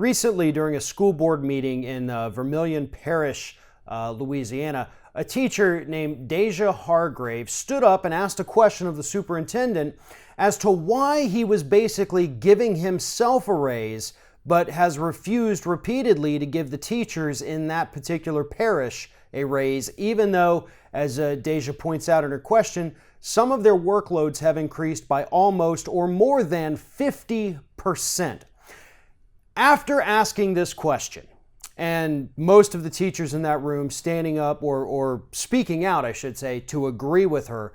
Recently, during a school board meeting in Vermilion Parish, Louisiana, a teacher named Deja Hargrave stood up and asked a question of the superintendent as to why he was basically giving himself a raise, but has refused repeatedly to give the teachers in that particular parish a raise, even though, as Deja points out in her question, some of their workloads have increased by almost or more than 50%. After asking this question, and most of the teachers in that room standing up or speaking out, I should say, to agree with her,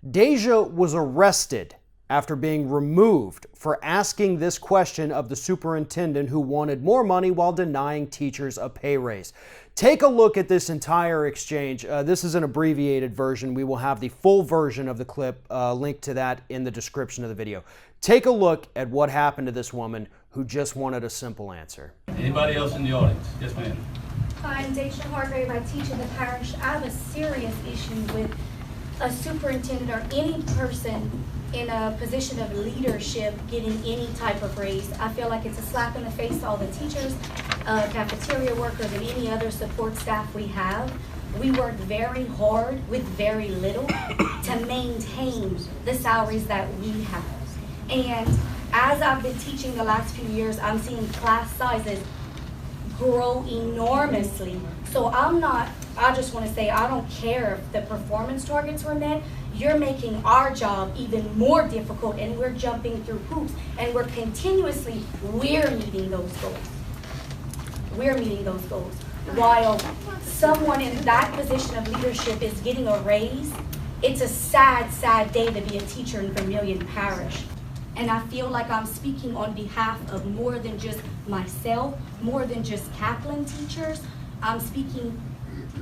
Deja was arrested after being removed for asking this question of the superintendent who wanted more money while denying teachers a pay raise. Take a look at this entire exchange. This is an abbreviated version. We will have the full version of the clip linked to that in the description of the video. Take a look at what happened to this woman who just wanted a simple answer. Anybody else in the audience? Yes, ma'am. Hi, I'm Deja Hargrave. I teach in the parish. I have a serious issue with a superintendent or any person in a position of leadership getting any type of raise. I feel like it's a slap in the face to all the teachers, cafeteria workers, and any other support staff we have. We work very hard with very little to maintain the salaries that we have. And as I've been teaching the last few years, I'm seeing class sizes grow enormously. So I just want to say, I don't care if the performance targets were met. You're making our job even more difficult, and we're jumping through hoops, and we're meeting those goals. We're meeting those goals. While someone in that position of leadership is getting a raise, it's a sad, sad day to be a teacher in Vermilion Parish. And I feel like I'm speaking on behalf of more than just myself, more than just Kaplan teachers. I'm speaking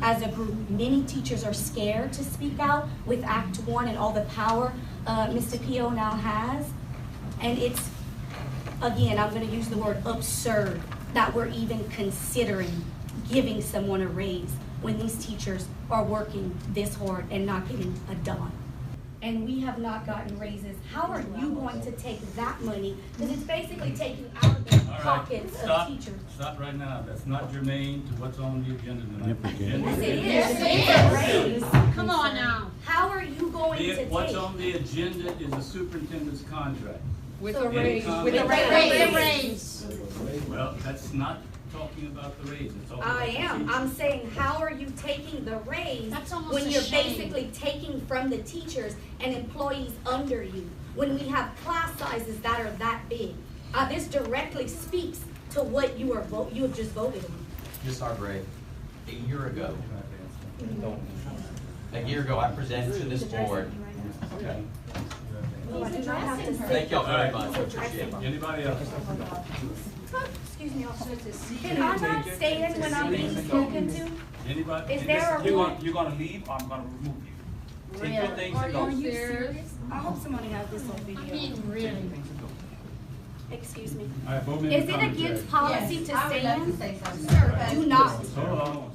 as a group. Many teachers are scared to speak out with Act 1 and all the power Mr. Pio now has. And it's, again, I'm going to use the word absurd that we're even considering giving someone a raise when these teachers are working this hard and not getting a dime. And we have not gotten raises. How are you going to take that money? Because it's basically taking out of the pockets of teachers. Stop right now. That's not germane to what's on the agenda tonight. Yes, it is. It's a raise. Come on now. How are you going to take? What's on the agenda is the superintendent's contract. With a raise. With a raise. Well, that's not talking about the raise. It's talking I about am. I'm saying, how are you taking the raise when you're basically taking from the teachers and employees under you? When we have class sizes that are that big, this directly speaks to what you have just voted on. Ms. Hargrave, a year ago, I presented to this board. Okay. Well, I do not have to say. Thank y'all very much. I appreciate it. Anybody else? Excuse me, officer. Can I not stand when I'm being spoken to? Anybody? Is there a rule? You're gonna leave, or I'm gonna remove you. Take your things and go. Are you serious? I hope somebody has this on video. I mean, really. Excuse me. All right, both members Is it comment, against Jerry. policy to I would like to stand? say something. Sir, do not. Hold on.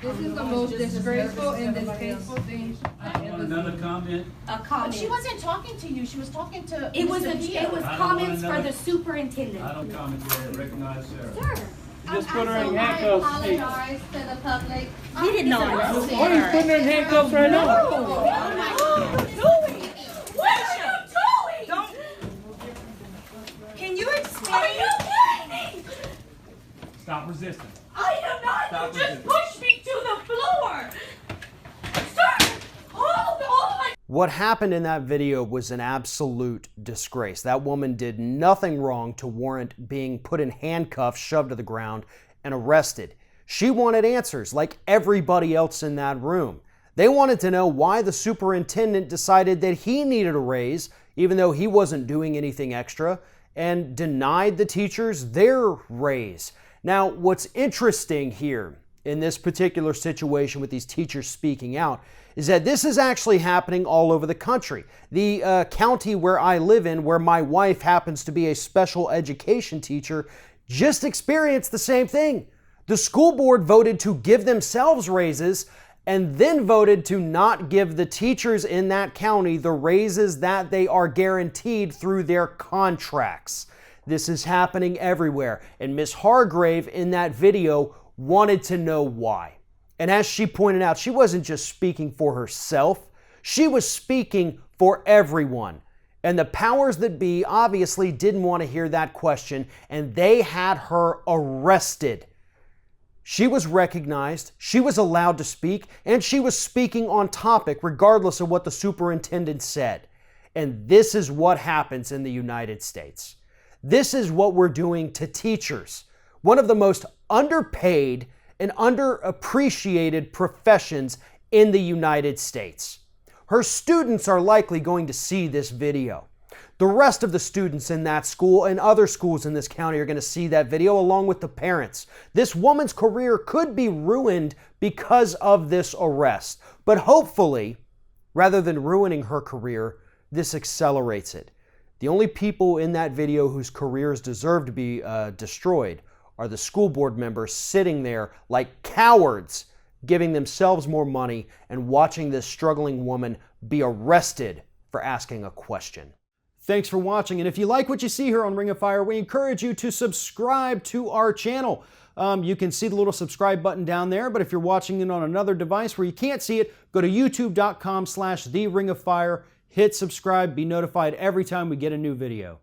This is the most disgraceful and distasteful thing I ever Another seen. comment? A comment. She wasn't talking to you, she was talking to It was Mr. Pio. comments for another- the superintendent. I don't comment there. Recognize Sarah. Sir. Just put her in So handcuffs. I apologize to the public. He did not. Why are you putting her in handcuffs right now? What are you doing? Can you explain? Are you kidding me? Stop resisting. I am not. Stop You just resisting. pushed me to the floor. Sir, hold on. What happened in that video was an absolute disgrace. That woman did nothing wrong to warrant being put in handcuffs, shoved to the ground, and arrested. She wanted answers like everybody else in that room. They wanted to know why the superintendent decided that he needed a raise, even though he wasn't doing anything extra, and denied the teachers their raise. Now, what's interesting here in this particular situation with these teachers speaking out is that this is actually happening all over the country. The county where I live in, where my wife happens to be a special education teacher, just experienced the same thing. The school board voted to give themselves raises and then voted to not give the teachers in that county the raises that they are guaranteed through their contracts. This is happening everywhere, and Ms. Hargrave in that video wanted to know why. And as she pointed out, she wasn't just speaking for herself, she was speaking for everyone. And the powers that be obviously didn't want to hear that question, and they had her arrested. She was recognized, she was allowed to speak, and she was speaking on topic regardless of what the superintendent said. And this is what happens in the United States. This is what we're doing to teachers, one of the most underpaid and underappreciated professions in the United States. Her students are likely going to see this video. The rest of the students in that school and other schools in this county are going to see that video along with the parents. This woman's career could be ruined because of this arrest. But hopefully, rather than ruining her career, this accelerates it. The only people in that video whose careers deserve to be destroyed are the school board members sitting there like cowards, giving themselves more money and watching this struggling woman be arrested for asking a question. Thanks for watching, and if you like what you see here on Ring of Fire, we encourage you to subscribe to our channel. You can see the little subscribe button down there, but if you're watching it on another device where you can't see it, go to youtube.com/TheRingOfFire, hit subscribe, be notified every time we get a new video.